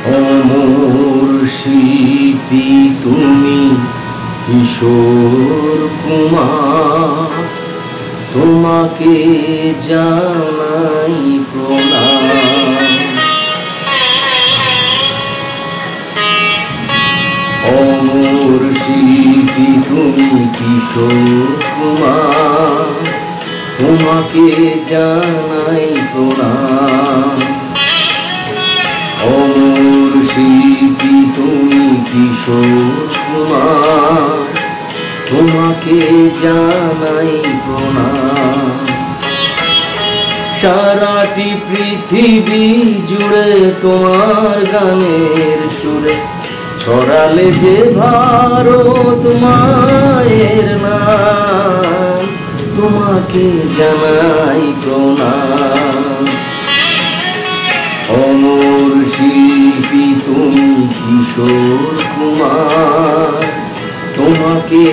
অমর শিল্পী তুমি কিশোর কুমার, তোমাকে জানাই প্রণাম। অমর শিল্পী তুমি কিশোর কুমার, তোমাকে জানাই প্রণাম। অমর শিল্পী তুমি কিশোর কুমার, তোমাকে জানাই প্রণাম। সারাটি পৃথিবী জুড়ে তোমার গানের সুরে ছড়ালে যে ভারত মায়ের নাম, তোমাকে জানাই প্রণাম। অমর শিল্পী তুমি কিশোর কুমার, তোমাকে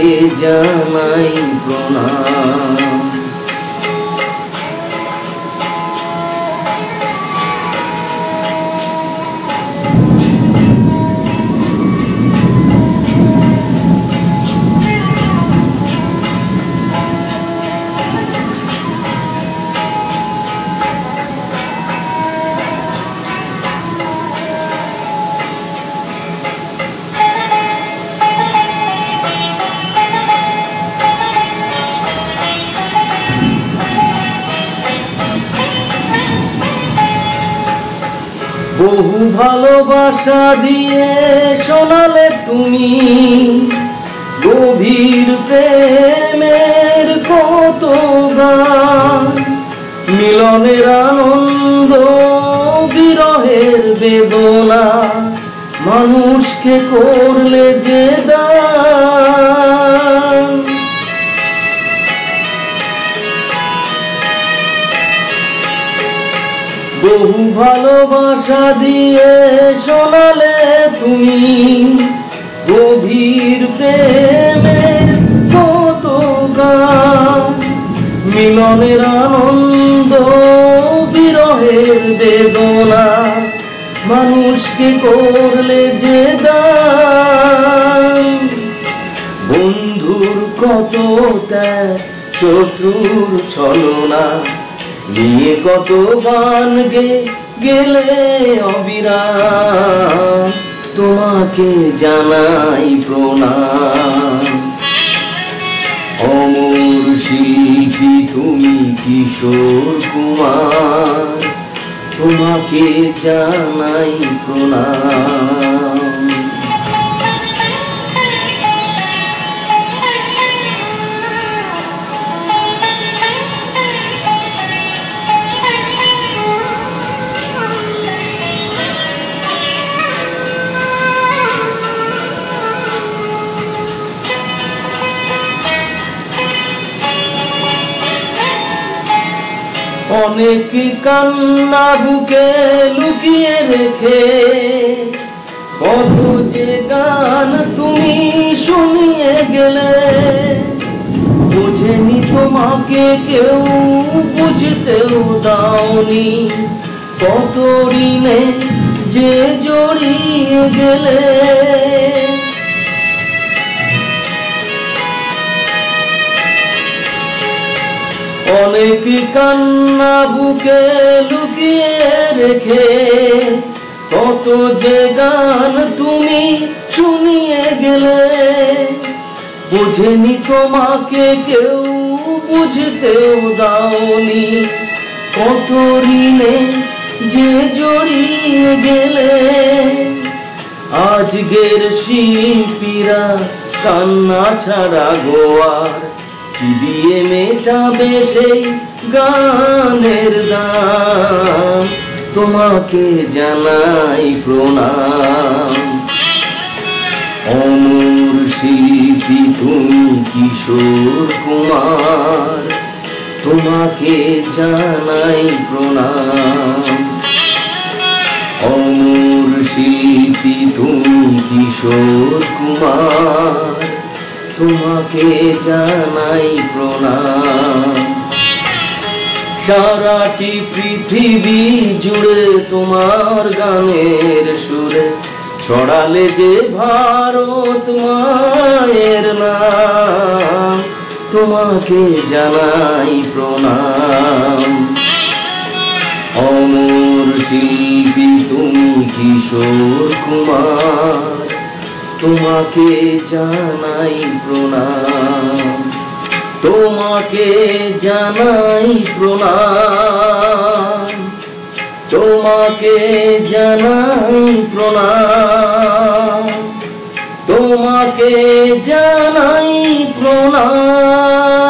জানাই প্রণাম। বহু ভালোবাসা দিয়ে শোনালে তুমি গভীর প্রেমের কত গান, মিলনের আনন্দ বিরহের বেদনা, মানুষকে করলে যে দান। বহু ভালোবাসা দিয়ে শোনালে তুমি গভীর প্রেমের কত গান, মিলনের আনন্দ বিরহের বেদনা, মানুষকে করলে যে দান। বন্ধুর কত ত্যাগ, শত্রুর ছলনা নিয়ে কত গান গেলে অবিরাম, তোমাকে জানাই প্রণাম। অমর শিল্পী তুমি কিশোর কুমার, তোমাকে জানাই প্রণাম। অনেক কান্না বুকে লুকিয়ে রেখে কত যে গান তুমি শুনিয়ে গেলে, বুঝেনি তোমাকে কেউ, বুঝতেও দাওনি, কত ঋণে যে জড়িয়ে গেলে। অনেক কান্না বুকে লুকিয়ে রেখে কত যে গান তুমি শুনিয়ে গেলে, বুঝেনি তোমাকে কেউ, বুঝতেও দাওনি, কত ঋণে যে জড়িয়ে গেলে। আজকের শিল্পীরা কান্না ছাড়া গোয়ার কি দিয়ে মেটাবে সেই গানের দাম, তোমাকে জানাই প্রণাম। অমর শিল্পী তুমি কিশোর কুমার, তোমাকে জানাই প্রণাম। অমর শিল্পী তুমি কিশোর কুমার, তোমাকে জানাই প্রণাম। সারাটি পৃথিবী জুড়ে তোমার গানের সুরে ছড়ালে যে ভারত মায়ের নাম, তোমাকে জানাই প্রণাম। অমর শিল্পী তুমি কিশোর কুমার, তোমাকে জানাই প্রণাম, তোমাকে জানাই প্রণাম, তোমাকে জানাই প্রণাম, তোমাকে জানাই প্রণাম।